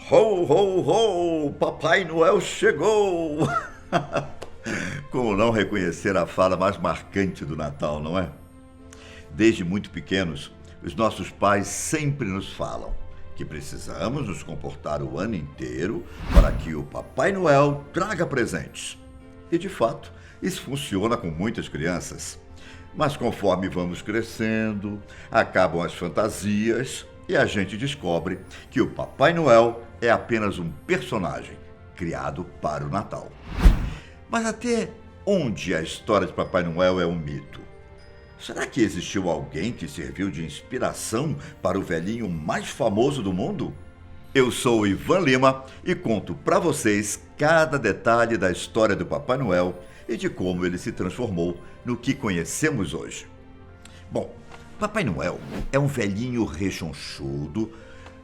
Ho, ho, ho! Papai Noel chegou! Como não reconhecer a fala mais marcante do Natal, não é? Desde muito pequenos, os nossos pais sempre nos falam que precisamos nos comportar o ano inteiro para que o Papai Noel traga presentes. E, de fato, isso funciona com muitas crianças. Mas conforme vamos crescendo, acabam as fantasias e a gente descobre que o Papai Noel é apenas um personagem criado para o Natal. Mas até onde a história de Papai Noel é um mito? Será que existiu alguém que serviu de inspiração para o velhinho mais famoso do mundo? Eu sou o Ivan Lima e conto para vocês cada detalhe da história do Papai Noel e de como ele se transformou no que conhecemos hoje. Bom, Papai Noel é um velhinho rechonchudo,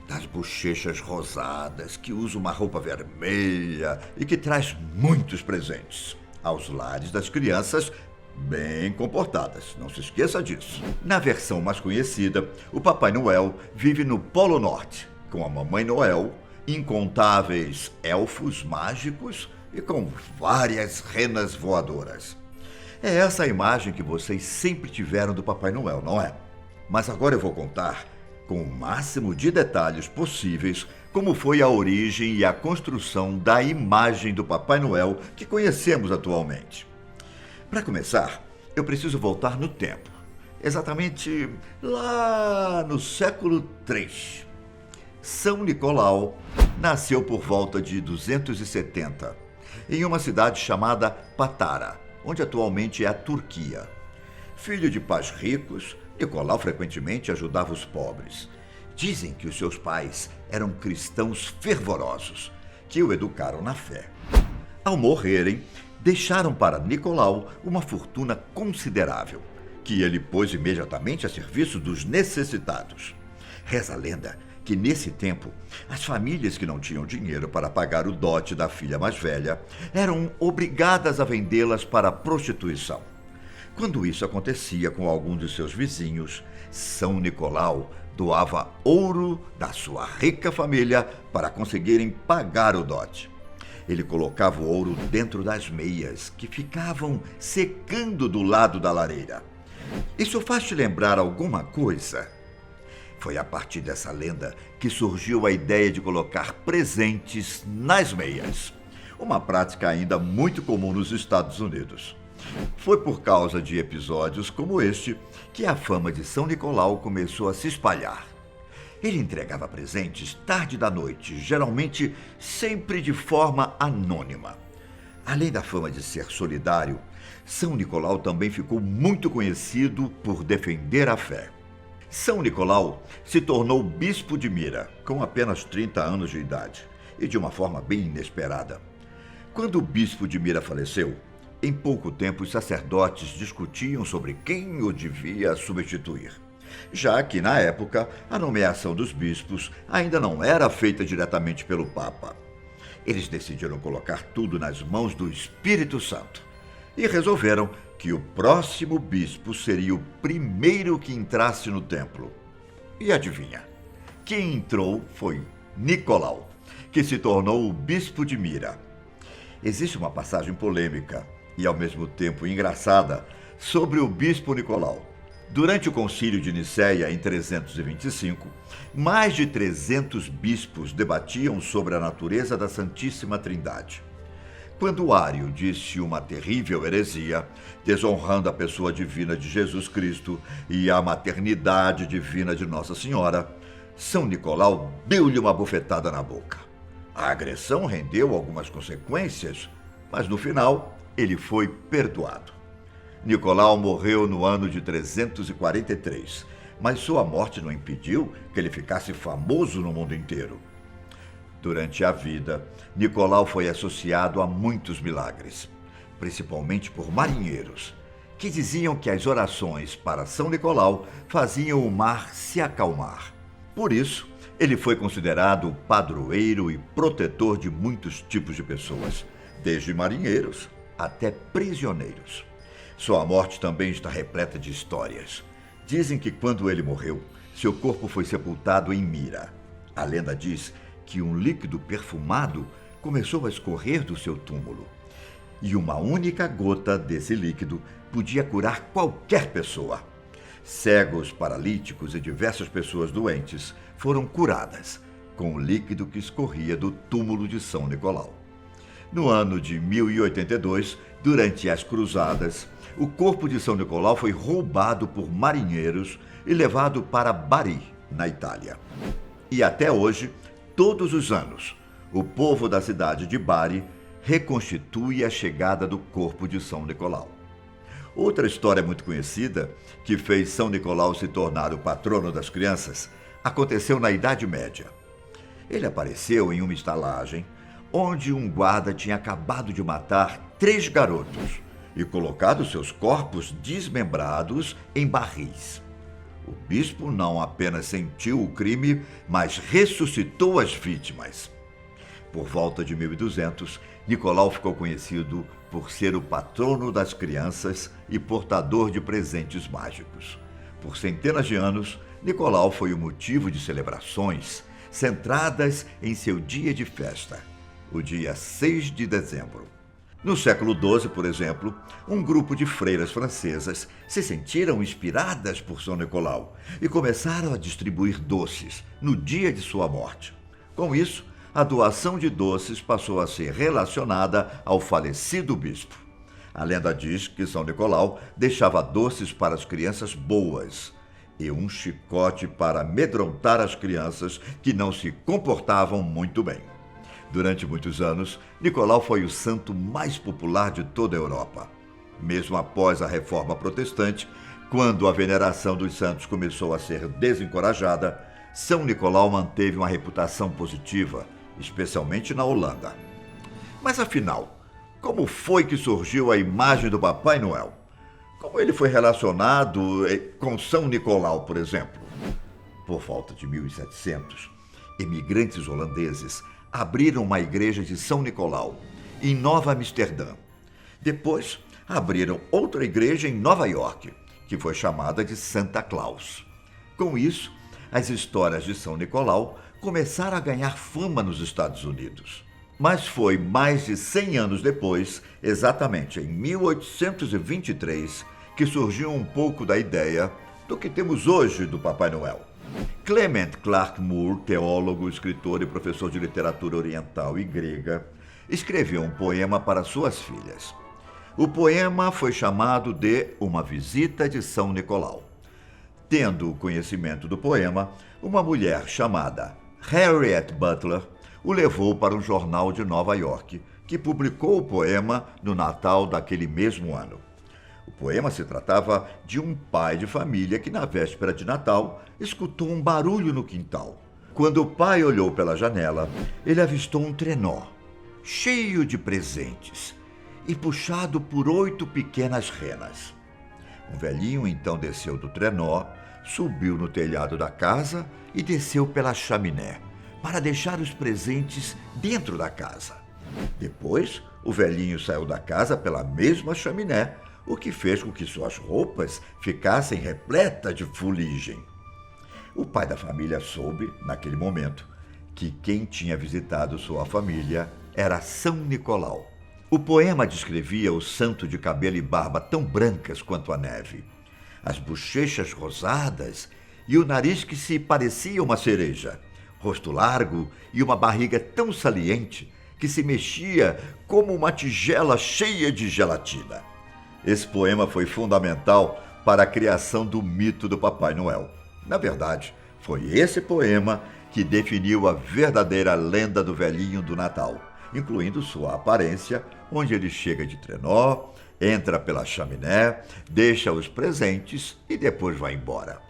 das bochechas rosadas, que usa uma roupa vermelha e que traz muitos presentes aos lares das crianças bem comportadas, não se esqueça disso. Na versão mais conhecida, o Papai Noel vive no Polo Norte, com a Mamãe Noel, incontáveis elfos mágicos e com várias renas voadoras. É essa a imagem que vocês sempre tiveram do Papai Noel, não é? Mas agora eu vou contar, com o máximo de detalhes possíveis, como foi a origem e a construção da imagem do Papai Noel que conhecemos atualmente. Para começar, eu preciso voltar no tempo, exatamente lá no século III. São Nicolau nasceu por volta de 270, em uma cidade chamada Patara, onde atualmente é a Turquia. Filho de pais ricos, Nicolau frequentemente ajudava os pobres. Dizem que os seus pais eram cristãos fervorosos, que o educaram na fé. Ao morrerem, deixaram para Nicolau uma fortuna considerável, que ele pôs imediatamente a serviço dos necessitados. Reza a lenda que, nesse tempo, as famílias que não tinham dinheiro para pagar o dote da filha mais velha eram obrigadas a vendê-las para a prostituição. Quando isso acontecia com algum de seus vizinhos, São Nicolau doava ouro da sua rica família para conseguirem pagar o dote. Ele colocava o ouro dentro das meias, que ficavam secando do lado da lareira. Isso faz te lembrar alguma coisa? Foi a partir dessa lenda que surgiu a ideia de colocar presentes nas meias, uma prática ainda muito comum nos Estados Unidos. Foi por causa de episódios como este que a fama de São Nicolau começou a se espalhar. Ele entregava presentes tarde da noite, geralmente sempre de forma anônima. Além da fama de ser solidário, São Nicolau também ficou muito conhecido por defender a fé. São Nicolau se tornou bispo de Mira, com apenas 30 anos de idade, e de uma forma bem inesperada. Quando o bispo de Mira faleceu, em pouco tempo os sacerdotes discutiam sobre quem o devia substituir, já que, na época, a nomeação dos bispos ainda não era feita diretamente pelo Papa. Eles decidiram colocar tudo nas mãos do Espírito Santo e resolveram que o próximo bispo seria o primeiro que entrasse no templo. E adivinha? Quem entrou foi Nicolau, que se tornou o bispo de Mira. Existe uma passagem polêmica e, ao mesmo tempo, engraçada sobre o bispo Nicolau. Durante o concílio de Nicéia, em 325, mais de 300 bispos debatiam sobre a natureza da Santíssima Trindade. Quando Ário disse uma terrível heresia, desonrando a pessoa divina de Jesus Cristo e a maternidade divina de Nossa Senhora, São Nicolau deu-lhe uma bufetada na boca. A agressão rendeu algumas consequências, mas no final ele foi perdoado. Nicolau morreu no ano de 343, mas sua morte não impediu que ele ficasse famoso no mundo inteiro. Durante a vida, Nicolau foi associado a muitos milagres, principalmente por marinheiros, que diziam que as orações para São Nicolau faziam o mar se acalmar. Por isso, ele foi considerado o padroeiro e protetor de muitos tipos de pessoas, desde marinheiros até prisioneiros. Sua morte também está repleta de histórias. Dizem que quando ele morreu, seu corpo foi sepultado em Mira. A lenda diz que um líquido perfumado começou a escorrer do seu túmulo. E uma única gota desse líquido podia curar qualquer pessoa. Cegos, paralíticos e diversas pessoas doentes foram curadas com o líquido que escorria do túmulo de São Nicolau. No ano de 1082, durante as Cruzadas, o corpo de São Nicolau foi roubado por marinheiros e levado para Bari, na Itália. E até hoje, todos os anos, o povo da cidade de Bari reconstitui a chegada do corpo de São Nicolau. Outra história muito conhecida, que fez São Nicolau se tornar o patrono das crianças, aconteceu na Idade Média. Ele apareceu em uma estalagem onde um guarda tinha acabado de matar 3 garotos e colocado seus corpos desmembrados em barris. O bispo não apenas sentiu o crime, mas ressuscitou as vítimas. Por volta de 1200, Nicolau ficou conhecido por ser o patrono das crianças e portador de presentes mágicos. Por centenas de anos, Nicolau foi o motivo de celebrações centradas em seu dia de festa, o dia 6 de dezembro. No século XII, por exemplo, um grupo de freiras francesas se sentiram inspiradas por São Nicolau e começaram a distribuir doces no dia de sua morte. Com isso, a doação de doces passou a ser relacionada ao falecido bispo. A lenda diz que São Nicolau deixava doces para as crianças boas e um chicote para amedrontar as crianças que não se comportavam muito bem. Durante muitos anos, Nicolau foi o santo mais popular de toda a Europa. Mesmo após a Reforma Protestante, quando a veneração dos santos começou a ser desencorajada, São Nicolau manteve uma reputação positiva, especialmente na Holanda. Mas afinal, como foi que surgiu a imagem do Papai Noel? Como ele foi relacionado com São Nicolau, por exemplo? Por volta de 1700, imigrantes holandeses abriram uma igreja de São Nicolau, em Nova Amsterdã. Depois, abriram outra igreja em Nova York, que foi chamada de Santa Claus. Com isso, as histórias de São Nicolau começaram a ganhar fama nos Estados Unidos. Mas foi mais de 100 anos depois, exatamente em 1823, que surgiu um pouco da ideia do que temos hoje do Papai Noel. Clement Clarke Moore, teólogo, escritor e professor de literatura oriental e grega, escreveu um poema para suas filhas. O poema foi chamado de Uma Visita de São Nicolau. Tendo o conhecimento do poema, uma mulher chamada Harriet Butler o levou para um jornal de Nova York, que publicou o poema no Natal daquele mesmo ano. O poema se tratava de um pai de família que, na véspera de Natal, escutou um barulho no quintal. Quando o pai olhou pela janela, ele avistou um trenó, cheio de presentes e puxado por 8 pequenas renas. Um velhinho então desceu do trenó, subiu no telhado da casa e desceu pela chaminé, para deixar os presentes dentro da casa. Depois, o velhinho saiu da casa pela mesma chaminé, o que fez com que suas roupas ficassem repletas de fuligem. O pai da família soube, naquele momento, que quem tinha visitado sua família era São Nicolau. O poema descrevia o santo de cabelo e barba tão brancas quanto a neve, as bochechas rosadas e o nariz que se parecia uma cereja, rosto largo e uma barriga tão saliente que se mexia como uma tigela cheia de gelatina. Esse poema foi fundamental para a criação do mito do Papai Noel. Na verdade, foi esse poema que definiu a verdadeira lenda do velhinho do Natal, incluindo sua aparência, onde ele chega de trenó, entra pela chaminé, deixa os presentes e depois vai embora.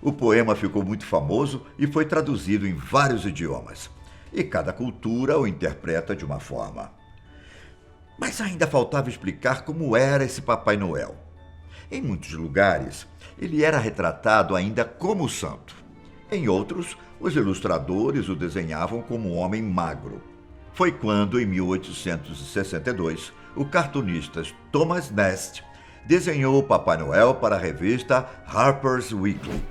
O poema ficou muito famoso e foi traduzido em vários idiomas, e cada cultura o interpreta de uma forma. Mas ainda faltava explicar como era esse Papai Noel. Em muitos lugares, ele era retratado ainda como santo. Em outros, os ilustradores o desenhavam como um homem magro. Foi quando, em 1862, o cartunista Thomas Nast desenhou o Papai Noel para a revista Harper's Weekly.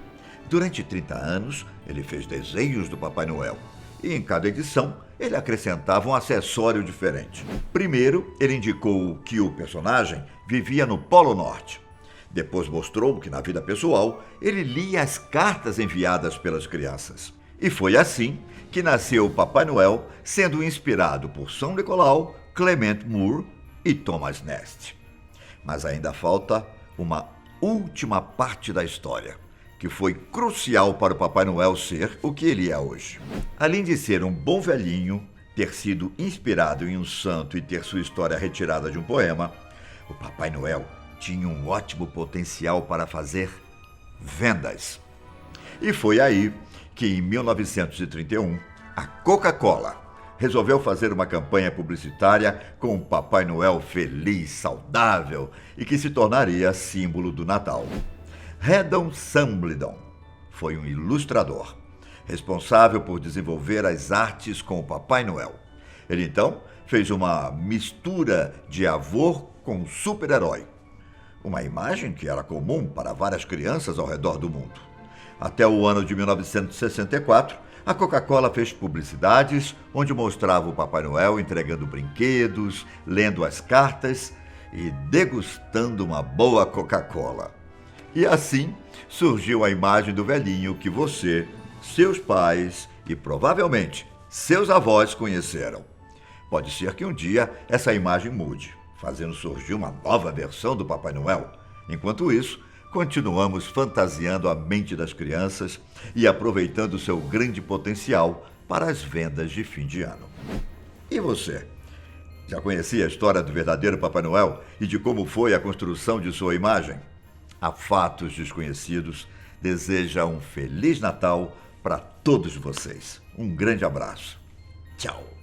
Durante 30 anos, ele fez desenhos do Papai Noel e em cada edição ele acrescentava um acessório diferente. Primeiro, ele indicou que o personagem vivia no Polo Norte. Depois mostrou que na vida pessoal ele lia as cartas enviadas pelas crianças. E foi assim que nasceu o Papai Noel, sendo inspirado por São Nicolau, Clement Moore e Thomas Nast. Mas ainda falta uma última parte da história, que foi crucial para o Papai Noel ser o que ele é hoje. Além de ser um bom velhinho, ter sido inspirado em um santo e ter sua história retirada de um poema, o Papai Noel tinha um ótimo potencial para fazer vendas. E foi aí que, em 1931, a Coca-Cola resolveu fazer uma campanha publicitária com um Papai Noel feliz, saudável e que se tornaria símbolo do Natal. Haddon Sambledon foi um ilustrador, responsável por desenvolver as artes com o Papai Noel. Ele então fez uma mistura de avô com super-herói, uma imagem que era comum para várias crianças ao redor do mundo. Até o ano de 1964, a Coca-Cola fez publicidades onde mostrava o Papai Noel entregando brinquedos, lendo as cartas e degustando uma boa Coca-Cola. E assim surgiu a imagem do velhinho que você, seus pais e provavelmente seus avós conheceram. Pode ser que um dia essa imagem mude, fazendo surgir uma nova versão do Papai Noel. Enquanto isso, continuamos fantasiando a mente das crianças e aproveitando seu grande potencial para as vendas de fim de ano. E você? Já conhecia a história do verdadeiro Papai Noel e de como foi a construção de sua imagem? A Fatos Desconhecidos deseja um Feliz Natal para todos vocês. Um grande abraço. Tchau.